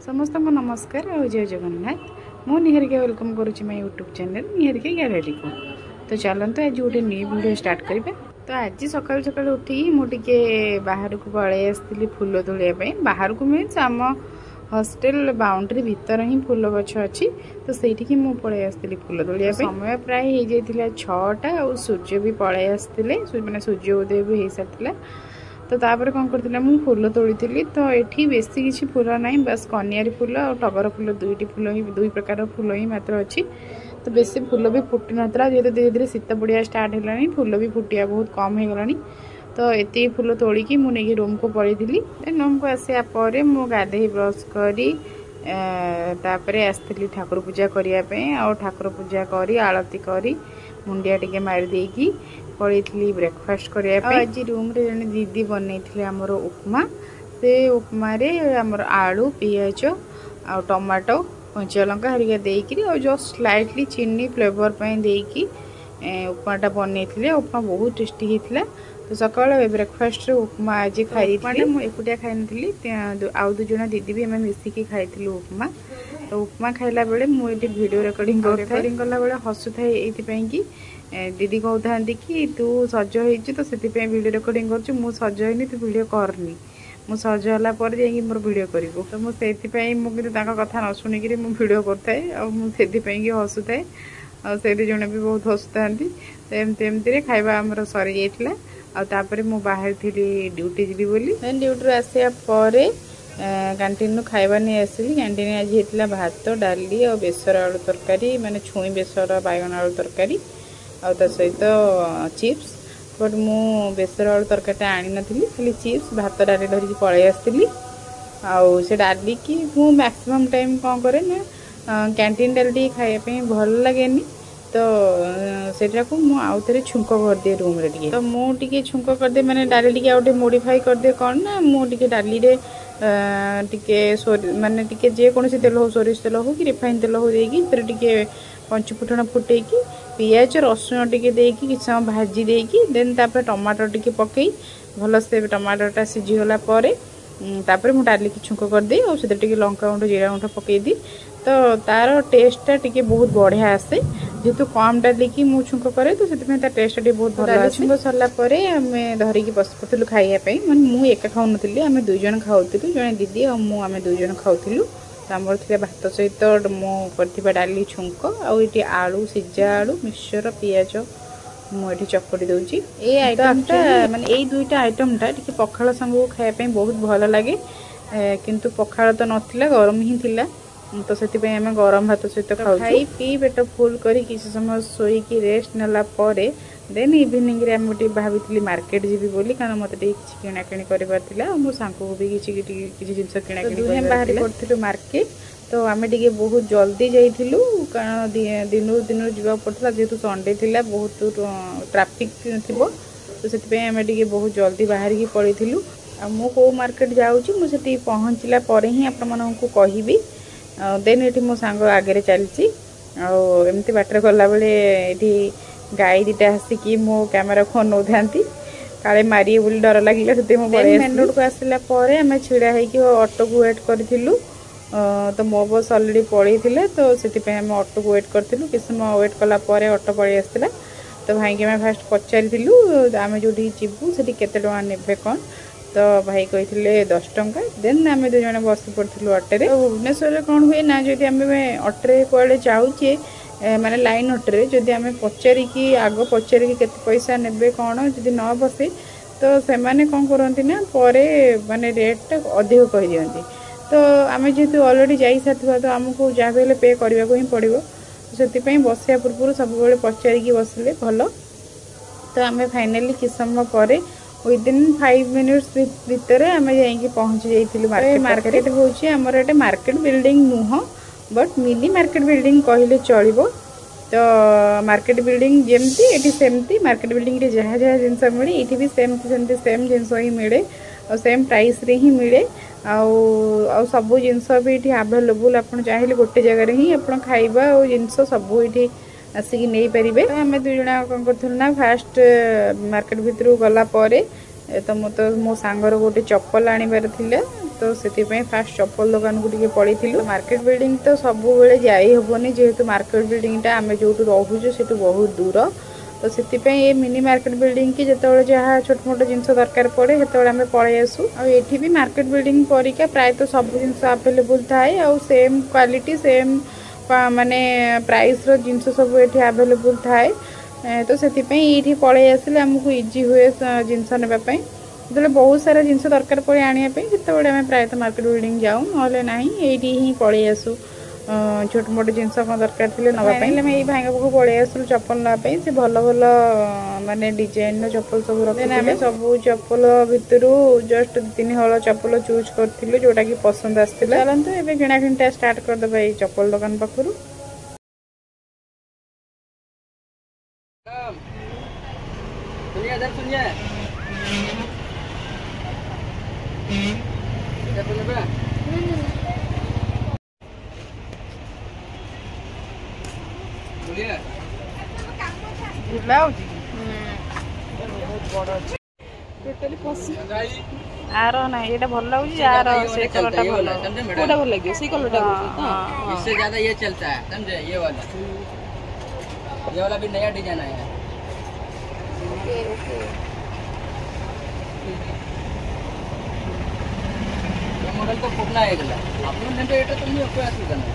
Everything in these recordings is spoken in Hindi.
समस्त को नमस्कार और जय जगन्नाथ। मु निहारिका वेलकम करुच्ची my YouTube channel Niharika gallery को। तो चलते आज गोटे न्यू वीडियो स्टार्ट करें। तो आज सकाल सकाल उठी मुझे बाहर को पलि आसती फूल तोड़ापी। बाहर को मीन्स आम हॉस्टल बाउंड्री भीतर ही फूल गछ अच्छी, तो सही मुझे आसती फूल तोड़ापी। समय प्राय हो जाता 6टा और सूर्य भी पलि आसते, मैंने सूर्य उदय भी हो सारी। तो तापर कौन करथिला मु फूल तोड़ी थी। तो एठी बेसी किसी फूल ना, बस कनियारी फूल और टगर फूल दुईटी फूल ही दुई प्रकार फूल ही मात्र अच्छी। तो बेसी फूल भी फुटी नाला, जेहेतु धीरे धीरे शीत पड़िया स्टार्ट है, फूल भी फुटिया बहुत कम हो गलानी। तो एति फूल तोड़िकी मुझे रूम को पड़ी थी। रूम को आसापर मु गाधे ब्रश करी तापरे आसती ठाकुर पूजा करने और ठाकुर पूजा करी आलती करी मुंडिया टिके मारी देकी पड़ी ब्रेकफास्ट करने। आज रूम रे जने दीदी बनई आमर उपमा। से उपमा रे आमर आलू पियाज आ टमाटो कंचा लंका हरिका देकी और जस्ट स्लाइटली चीनी फ्लेवर पे देकी उपमाटा बनई। उपमा बहुत टेस्टी होता। तो सकाल ब्रेकफास्ट रे उपमा आज खाई मुझे एकुटिया खाई नी, आउ दु जण दीदी भी मिसिकी खाई उपमा। तो उपमा खाइला बेले मुझे वीडियो रिकॉर्डिंग कला बेले हसुए ये कि दीदी कहते कि तू सज हो, तो से वीडियो रिकॉर्डिंग कर सज होनी, तू वीडियो करनी, मु सज होला पर जाइए मोर वीडियो करूँ। तो मुझे कथा न शुणिक वीडियो करते हसुए और से जड़े भी बहुत हसुता। तो एमती खाଇବା आमर सरी जाइए। आउे मु बाहर थी ड्यूटी जीवी बोली। ड्यूटी आसा पर कैंटीन खाଇବା नहीं आसली। कैंटीन आज होता भात डाली और बेसर आलू तरकारी, माने छुई बेसर बैगन आलू तरकारी और ता सहित चिप्स। बट मु बेसर आलू तरकारी आनी नथली, खाली चिप्स भात डाली धरिकी पलि आसती। आउ से डाली की मु मैक्सिमम टाइम कौन करे ना कैंटीन डाली खायापी भल लगे। तो सेटा को मु आउ थे छुंक कर दिए रूम रे टिके। तो मुझे छुंक कर दे माने डाली टिके आउटे मोडिफाई कर दे कौन ना मुझे डाली रे टिके माने टिके जे कोनोसी तेल हो, सोरिष तेल हो कि रिफाइन तेल हो देकी फिर टिके पंचफुटण फुटेकी पियाज रसुण टिके देकी किछ समय भाजी देकी देन तापर टमाटर टिके पकई भल से टमाटरटा सिझीगला परे तापर मु डाली की छुंक कर दे और से टिके लंका गुंड जीरा गुंड पकई दी। तो तार टेस्टा टिके बहुत बढ़िया आसे, जेहेतु कम डाली की मु छुंक करे तो से टेस्ट टे बहुत भल। छुंक सरला परे आमे धरिकी बस पड़थिलु खाइया माने मु एका खाउ नथिली, आमे दुई जण खाउथिलु, जणे दीदी और मु आमे दुई जण खाउथिलु। तो आमर थे भात सहित मु करथिबा डाली छुंक और ये आलू सिझा आलू मिक्सचर पियाज मुझे चकटी दूची। ये आइटमटा माने यही दुईटा आइटमटा टिके पखाल संग खायापी बहुत भल लगे, किंतु पखाल तो नथिला गरम ही थिला। तो से गरम भात सहित खाई पी पेट फुल करी किसी समय शोईकी रेस्ट नेला परे देन इवनिंग रे आम भाभी मार्केट जीवी बोली, कारण मत किसी किणाकिणी कर मो सांग को भी किसी जिन किणाकिणी बाहर कर मार्केट। तो आम टे बहुत जल्दी जाइलु, कारण दिन दिन जावा पड़ता जेहेतु संडे थिला बहुत ट्राफिक थी। तो से आम टे बहुत जल्दी बाहर की पड़ू। मु को मार्केट जाऊँगी मुझे पहुँचला पर ही आपण को कहबी। देन ये मो सांग आगे चलती एमती बाटर गला बेले ये गाई दीटा आसिकी मो कैमेरा को नौ था काले मारे बोली डर लगे से मेन रोड को आसला आम छिड़ा ऑटो को वेट करूँ। तो मो बस अलरेडी पड़ी थे, तो से आम ऑटो को वेट करूँ। किस समय वेट कला ऑटो पलि आसला। तो भाई की फास्ट पचारूँ आम जो जीवु से केते टଙ୍କା नेबे कौन। तो भाई कही 10 टंका। देन आम दु जण बस पड़ू अटे। तो भुवनेश्वर कौन हुए ना जब आम अटे कड़े जाऊे माने लाइन अटे जदि आम पचारिकी आग पचारिकी केते पैसा नेबे कौन जदि न बसे तो से मैंने कौन करती ना परे माने रेट अधिक कही दियंती। तो आम जेहेतु अलरेडी जा सारी तो आमको जहाँ भी पे करने को ही पड़ो। से बसया पूर्व सब पचारिकी बसले भल। तो आम फाइनाली किस समय पर विदिन 5 मिनिट्स भितर आम जा पहुँची जाइलु मार्केट। मार्केट हूँ आमर ये मार्केट बिल्डिंग नुह बट मिनी मार्केट बिल्डिंग कहले चलो। तो मार्केट बिल्डिंग जमती ये सेमती मार्केट बिल्डिंग रे जहाँ जहाँ जिनस मिले ये भी सेमती सेम जिनस ही मिले और सेम प्राइस रे ही मिले। आउ सब जिनस भी ये आवेलेबल आप चाहिए गोटे जगह ही आप खाइबा और जिनस सब ये आसिक नहीं पारे। आम दुई जन कौन करूँ ना फास्ट मार्केट भितर गला तो मो सांगर गोटे चप्पल आनबार थिला। तो से फास्ट चप्पल दुकान को टिके पड़े मार्केट बिल्डिंग तो सब बेले जाई हेनी जेहेतु मार्केट बिल्डिंगटा आम जो रोचे से बहुत दूर तो से ये मिनी मार्केट बिल्डिंग की जिते जहाँ छोट मोट जिन दरकार पड़े से आम पलि आसू आठी भी मार्केट बिल्डिंग परिका प्रायः तो सब जिन आवेलेबल थाए आ सेम क्वालिटी सेम माने प्राइस रो जिनस सब ये आवेलेबल थाए तो से ये पलि आसिले आमको इजी हुए जिनस नापी जो बहुत सारा जिनस दरकार पड़े आने जिते आम प्रायः मार्केट बिल्डिंग जाऊँ ना ये ही पलि आसू छोट मोट जिनस कौन दरकार थे नापी ये भाई पाखु पलि आसलु चप्पल नापी से भल भल माने डिजाइन चप्पल सब रखे आम सब चप्पल भितर जस्ट 2-3 हल चप्पल चूज करूँ जोटा कि पसंद आसाला चलते ए किणाकिटा स्टार्ट करदे ये चप्पल दुकान पाखु आर ना ये भल लगे यार से कलरटा भल कोटा भल लगे से कलरटा इससे ज्यादा ये चलता है समझे ये वाला भी नया डिजाइन आया है ये मॉडल तो फुकना है गला आपने नेट एटा तो नहीं उपयोग करना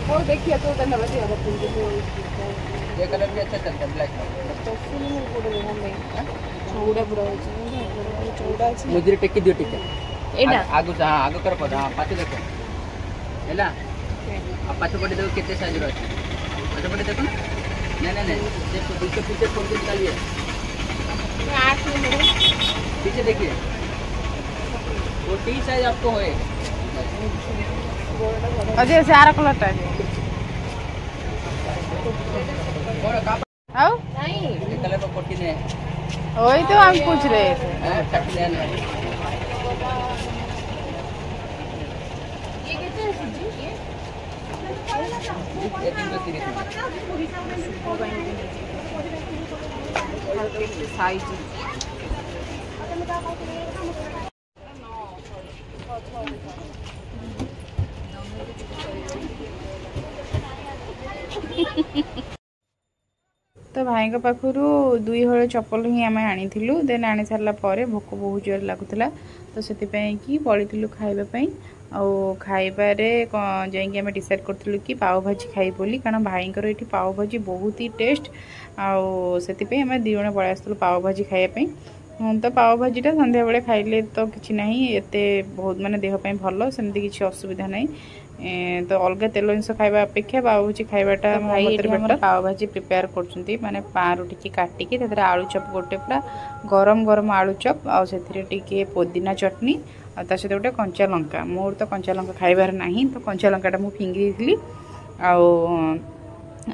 वो देखिए तो तने लगे ये कलर भी अच्छा चलता है ब्लैक चौड़ा पूरा चौड़ा मुझे टेकी दियो टिके एटा आगु हां आगु कर पदा हां पाछे देखो हैला आ पाछे पटे देखो केते साइज रो अछि पाछे पटे देखो नहीं देखो पीछे फोन के निकालिए 8 मिनट पीछे देखिए वो टी साइज आपको होए अजय से आर कलर टा आओ नहीं ये कलर पर कोटी ने वही तो हम पूछ रहे थे टक लेना ये कितने है जी ये 330 साइज तो भाई पाखु 2 हल चप्पल ही आम आनी देन आनी सारा भोक बहुत जोर लगुला तो से पलू खावाई खाइबारे जाइए डिसाइड करूँ कि पाव भाजी खाई बोली कारण भाई ये पाव भाजी बहुत ही टेस्ट आम 2 जन पलि आसलु पाव भाजी खायापी तो पाव भाजीटा संध्या बेले खाइले तो किसी ना एत बहुत माने देहपाई भल सेमती किसी असुविधा ना तो अलग तेल जिन खाଇବା अपेक्षा पाव भाजी खाइबाटा भाई पाव भाजी प्रिपेयर करछुंती माने पारू टिके काटिकी तेरे आलू चप गोटे पूरा गरम गरम आलू चप आ सेथिरे टिके पुदीना चटनी आ ता सहित गोटे कंचा लंका मोर तो कंचा लंका खाइबार नाही तो कंचा लंकाटा मु फिंगी देली आ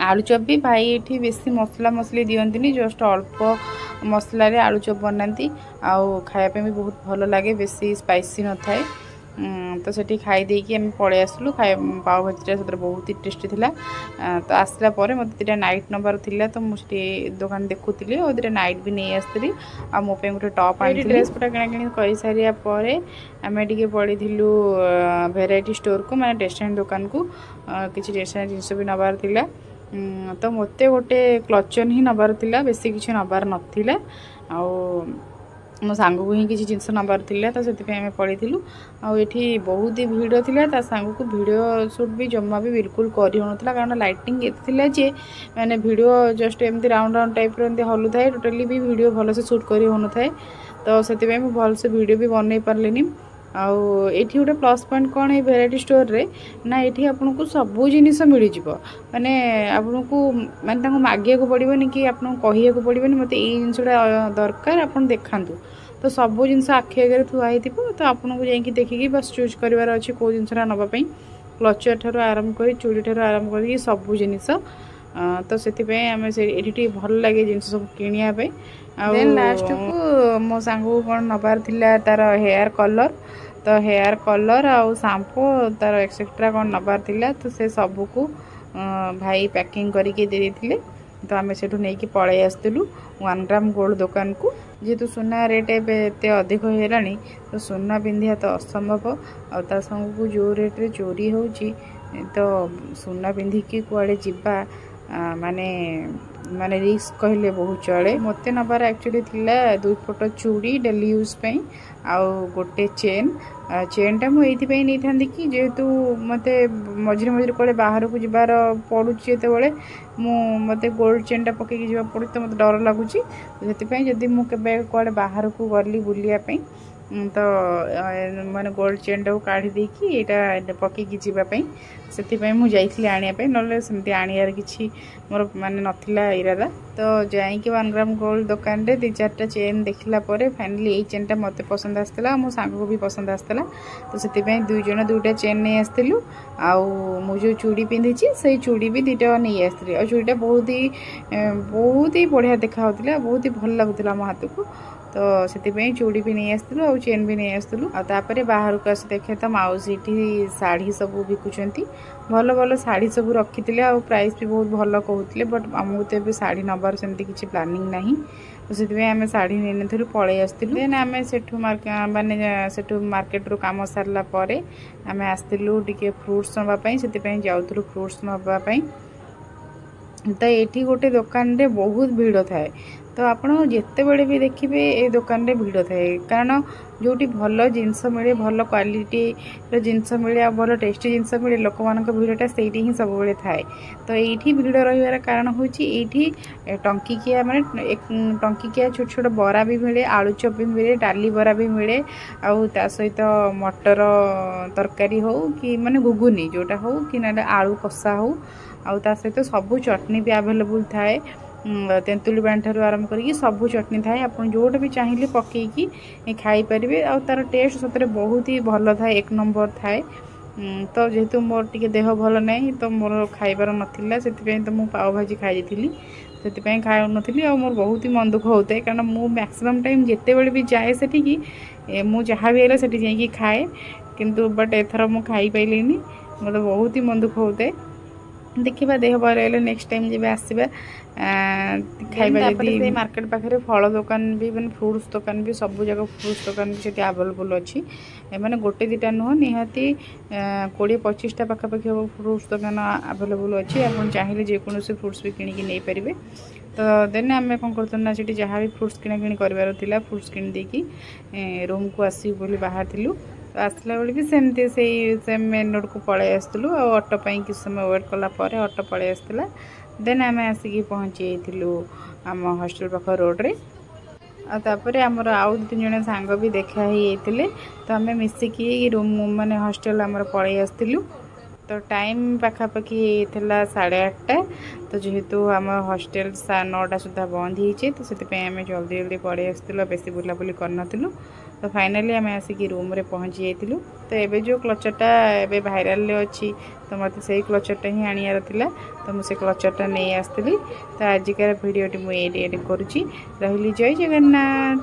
आलू चप भी भाई ये बेसी मसला मसली दियंतिनी जस्ट अल्प मसला रे आलू चप बनाती आउ खायापे भी बहुत भल लगे बेसी स्पाइसी न थाए तो सेठी खाई देकी आम पलि आसलु पाव भाजीटा से बहुत ही टेस्टी थिला तो आसला परे मते दिटा नाइट नंबर थिला तो मुझे दुकान देखुली और दिटा नाइट भी नहीं आसती आ मो पे गोटे टॉप आनी ड्रेस पटा किना किनी कर सारिया परे आमे टिके पड़ीलु भेराइटी स्टोर को माने स्टेशनरी दुकान को किसी स्टेशनरी जिनस भी नबार थिला तो मत गोटे क्लचन ही नबार थिला बेसी किसी नबार नथिला आ मो सांग को ही किसी जिनस नबार थिला तो से पड़ीलु आठी बहुत ही भिड़ थिला ता सांग को वीडियो शूट भी जमा भी बिल्कुल करी होनथला कारण लाइटिंग एते थिला जे माने वीडियो जस्ट एमती राउंड राउंड टाइप रो एमती हलु थाए टोटली भी वीडियो भल से शूट करी होन थाए तो से भल से वीडियो भी बनई पारलेनी आउ एठी गोटे प्लस पॉइंट कौन है भेराइटी स्टोर रे ना एठी आपन को सब जिनिस मिल जिवो माने आपन को माने ताको मागिया को पड़िबोनी कि आपन को कहिया को पड़िबोनी मते ए जिनिसटा दरकार आपन देखांतु तो सब जिनिस आखि आगे थुआ हिथिबो तो आपन को जाई देखिकी बस चूज करिवार अछि को जिनिसटा नबा पई क्लचर ठारो आरंभ करी चूड़ी ठारो आरंभ करी सब जिनिस तो से आम से भल लगे जिन सब किनिया पे देन लास्ट को मो सांग कौन नबार थिला तार हेयर कलर तो हेयर कलर आउ शैम्पू तार एक्सेट्रा कौन नबार थिला तो से सब को भाई पैकिंग करके दे देथिले तो आम से नहीं पलि आसलु 1 ग्राम गोल्ड दुकान को। जेहेतु सुना रेट एत अधिक होलानी तो सुना पिंधिया तो असंभव आ संग जो रेट रे चोरी हो तो सुना पिंधिकी कुआड़े जीवा माने माने रिस्क कहले बहुत चले। मत नबार एक्चुअली थिला 2 फुट चूड़ी डेली यूज पई आउ गोटे चेन टा मुझे नहीं था कि जेहेतु मत मझे मझे कड़े बाहर को जबार पड़ुचे जो मत गोल्ड चेन टा पकईकी जा पड़ू तो मत डर लगुच से जदि मुझे कड़े बाहर को गली बुलायापी तो माने गोल्ड चेन टा काढ़ी देकी यहाँ पकईकी जावाई से मुझे आने ना सेमती आनियार किसी मोर माने नथिला इरादा। तो जाइकी 1 ग्राम गोल्ड दुकान रे 2-4टा चेन देखला परे फाइनली यही चेन टा मते पसंद आसला मो सांग को भी पसंद आसला तो से 2 जन 2टा चेन नहीं आसलु आउ मु जो चूड़ी पिंधिची से चूड़ी भी 2टा नहीं आसली और चूड़ीटा बहुत ही बढ़िया देखा होतिला बहुत ही भल लगुला मो हाथ को तो से चूड़ी भी नहीं आसलु और चेन भी नहीं आसलु आ तापरे बाहर को आसी देखे तो माउसी शाढ़ी सब बिकुचंती भल भल शाढ़ी सब रखी आ प्राइस भी बहुत भल कहते बट आमको तो ये शाढ़ी नबार सेमती किसी प्लानिंग नहीं तो से आम शाढ़ी नहीं पलि आसलु। देन आम सेठू माने सेठू मार्केट रू काम सारा पर आम आसलु टिके फ्रुट्स नापी से जाऊँ फ्रुट्स नापी तो ये गोटे दुकान रे बहुत भीड़ थाए तो आपड़ जिते बड़े भी देखिए ये दुकान रे भीड़ थाए कारण जोटी भल जिनस मिले भल क्वालिटी जिनस मिले आ भल टेस्टी जिनस मिले लोक मान भीड़टा से ही सब बड़े थाए तो ये भीड़ रही कारण हूँ ये टंकिकिया माने टंकिकिया छोट छोट बरा भी मिले आलू चप भी मिले डाली बरा भी मिले आउ ता सहित मटर तरकारी हो कि माने घुगुनी जोटा हो कि ना आलू कषा हो आउ ता सहित सबू चटनी भी अवेलेबल थाए तेंतुली बाण ठार आरंभ करके सबू चटनी थाए आप जोटा भी चाहिए पकईकी खाई पारे आ तार टेस्ट सतरे बहुत ही भल थाए 1 नंबर थाए। तो जेहेतु मोर टिके देह भल नहीं तो मोर खाइबार नाला से तो मुझे पाव भाजी खाई से खाऊ नी और मोर बहुत ही मन दुख होता है कारण मु मैक्सिमम टाइम जिते बड़े भी जाए सेठी मुझे जहाँ भी है सेठी जाइए खाए किंतु बट एथर मु खाई पाइली मतलब बहुत ही मन दुख होता है। देखा देह भल है नेक्स्ट टाइम जब आसवा खाइबा जदि मार्केट पाखे फल दुकान भी मैंने फ्रुट्स दुकान भी सब जगह फ्रुट्स दुकान भी से आवेलेबल अच्छी मैंने गोटे 2टा नुह निहाती 20-25टा पाखापाखि हम फ्रुट्स दुकान आवेलेबल अच्छी आप चाहिए जेकोसी फ्रुट्स भी किଣିकी नहीं पारे। तो देन आम कौन करना से जहाँ भी फ्रुट्स किणाकिणी कर फ्रुट्स किणी देकी रूम को आसू बोली बाहर थिलु तो आसला बेले भी सेमती से सेम मेन रोड को पलि आसलु और ऑटो पाई किस समय वेट कला ऑटो पलि आसला। देन आम आसिकी पहुँची आम हॉस्टल पाख रोड रे आपर आमर आउ 2-3 जन सांग भी देखा ही तो आम मिसिकी रूम माने हॉस्टल आमर पलि आसलु तो टाइम पाखापाखि थला 8:30 तो जेहेतु आम हॉस्टल 9टा सुधा बंद हो तो से आम जल्दी जल्दी पलि आसलु बेसी बुलाबुली करनथिलु तो फाइनाली आम आसिकी रूम रे पहुँची जाइलु। तो ये जो क्लचरटा ए भाइराल अच्छी तो मत से क्लचरटा ही आनियार थिला तो मुझे क्लचरटा नहीं आसती तो आजिकार भिडियोटी मुझे एडिट करुँची रही जय जगन्नाथ।